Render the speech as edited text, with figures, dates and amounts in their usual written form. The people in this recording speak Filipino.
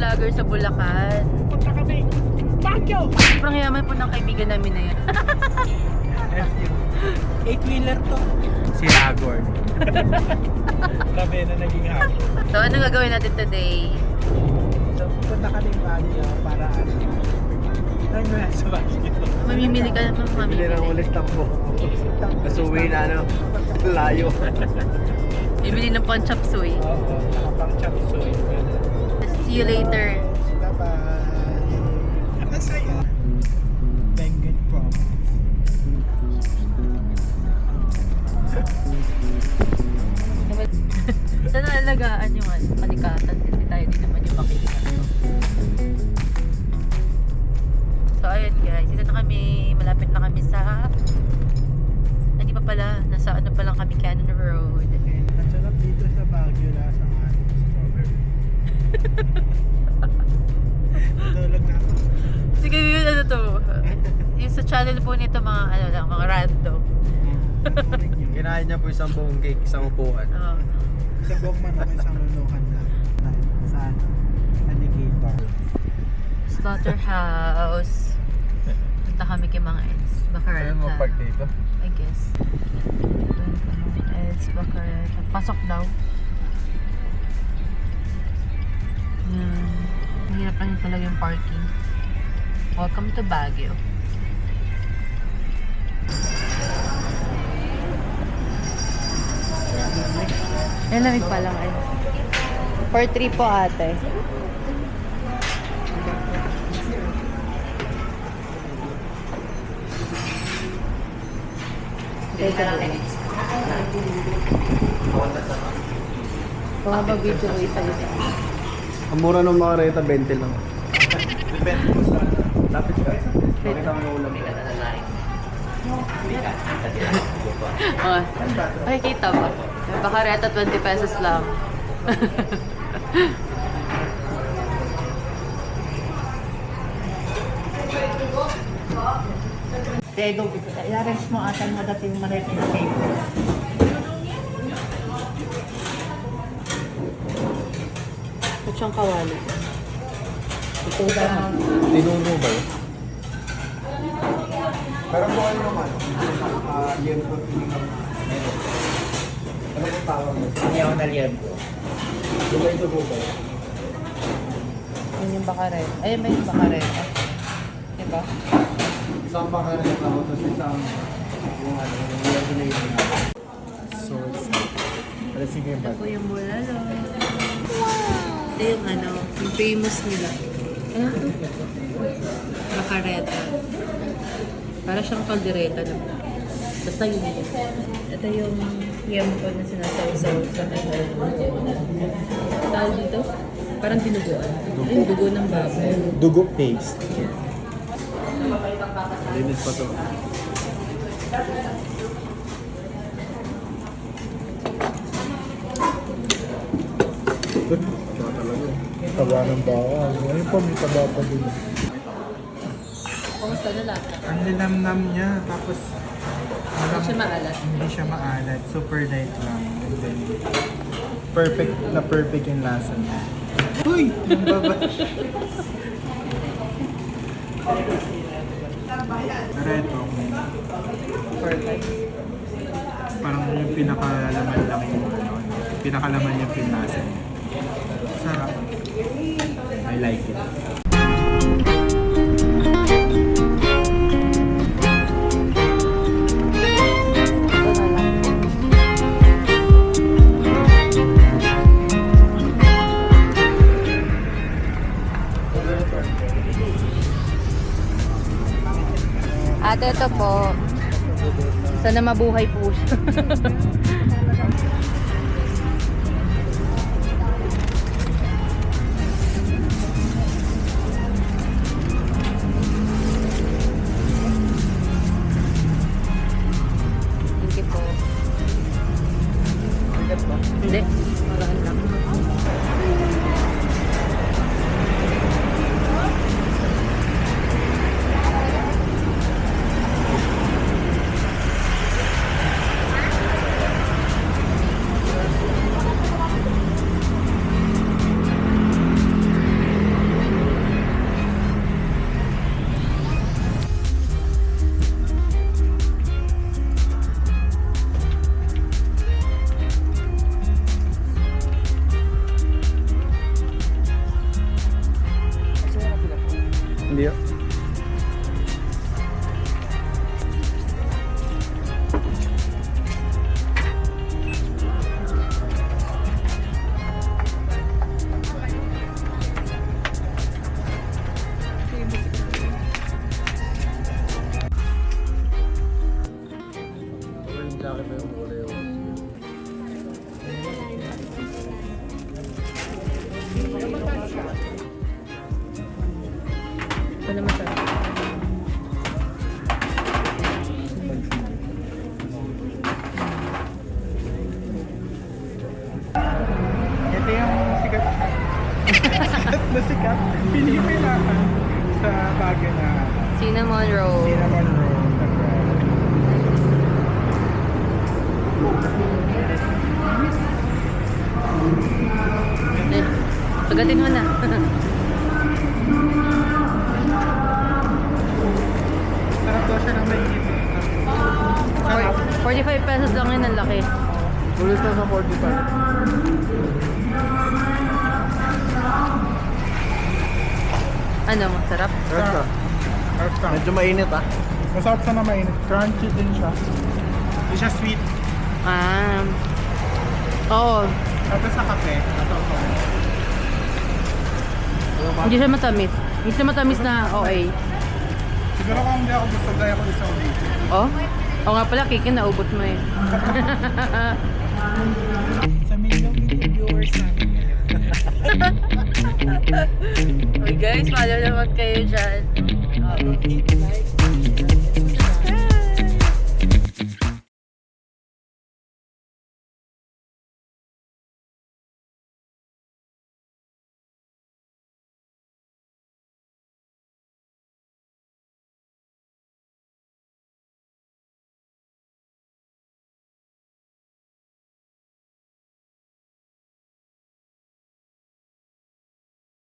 vlogger sa Bulacan. Punta kami. Baguio! Sobrang yaman po ng kaibigan namin na yan. 8-wheeler to. Si Ragor. Grabe na naging happy. So, ano gagawin natin today? So, punta kami Baguio para ano. Ano na sa Baguio? Mamimili ka naman, Bili ng ulit tambo. Tapos uwi na ano, layo. Bibili ng pang chop suey. Oo, nakapang chop suey. See you later. Bye-bye. Ang saya. Benguet Province. Saan naalagaan yung panikatan kasi tayo din naman yung makikita. So ayun guys, dito na kami, malapit na kami sa hindi pa pala, nasa ano pa lang kami, Cannon Road. Ang sarap dito sa Baguio, lasang ating strawberry. Natulog na ako. Sige, yun ano to. Yung sa channel po nito mga ano lang, mga random. Kinain niya po isang buong cake, isang upuan. Sa buong manok, isang lulukan na. Saan? Alligator. Slaughterhouse. Punta kami kay mga Eds. Bacarata. Ano mo park dito? I guess. Eds, Bacarata. Pasok daw. Mahirap lang talaga yung parking. Welcome to Baguio. Ay, lamig pa lang. For 3 po ate. Baka mag-video ko isa-isa. Ang mura ng mga reta, 20 lang. Depende mo sa lapit ka. Makita mo yung ulam. Ay, kita ba? Baka reta 20 pesos lang. Dedo, i-arrange mo atan mo dati yung malit na table. Ito siyang kawali. Ito daw. Tinuno ba yun? Pero kung ano naman, liempo, ano kung tawag mo? Ayaw na liempo. Diba ito po ba? Yun yung bakareta. Ay, may bakareta. Diba? Isang bakarin ako, tapos isang yung ano, yung regulation na. So, pero sige Ito ba? po yung bulalo. Ito yung ano, yung famous nila. Ano to? Bakareta. Para siyang kaldereta naman. Basta yun yun. Ito yung yempo na sinasaw-saw sa tawag dito? Parang dinuguan. Ay, dugo ng baboy. Dugo paste. Limit pa to. Tsaka talaga. Taba ng bawang. Ngayon po may taba pa din. Kumusta na lahat? Ang linamnam niya. Tapos Hindi siya maalat. Hindi siya maalat. Super light lang. And then, perfect na perfect yung lasa niya. Uy! Yung baba. Pero ito, Perfect. parang yung pinakalaman lang yung ano, pinakalaman yung pinasa niya. Sarap. I like it. Ate, ito po. Sana mabuhay po siya. Thank you po. Hindi. Maraan lang. na sikat. Pili mo kailangan sa bagay na Cinnamon roll. cinnamon roll na bread. Eh, Pagatin mo na. Sarap daw siya ng mainit. Sarap. 45 pesos lang yun, ang laki. Ulit na sa 45. Ano, masarap? Sarap ka. Sarap ka. Medyo mainit ah. Masarap siya na mainit. Crunchy din siya. Hindi siya sweet. Ah. Oo. Tapos sa kape, nasa Hindi siya matamis. Hindi siya matamis na OA. siguro kung hindi ako gusto, gaya ko isang basic. Oh? Oo nga pala, Kiki, naubot mo eh. Sa million viewers namin ngayon. Okay guys, follow naman kayo dyan. Hit, like,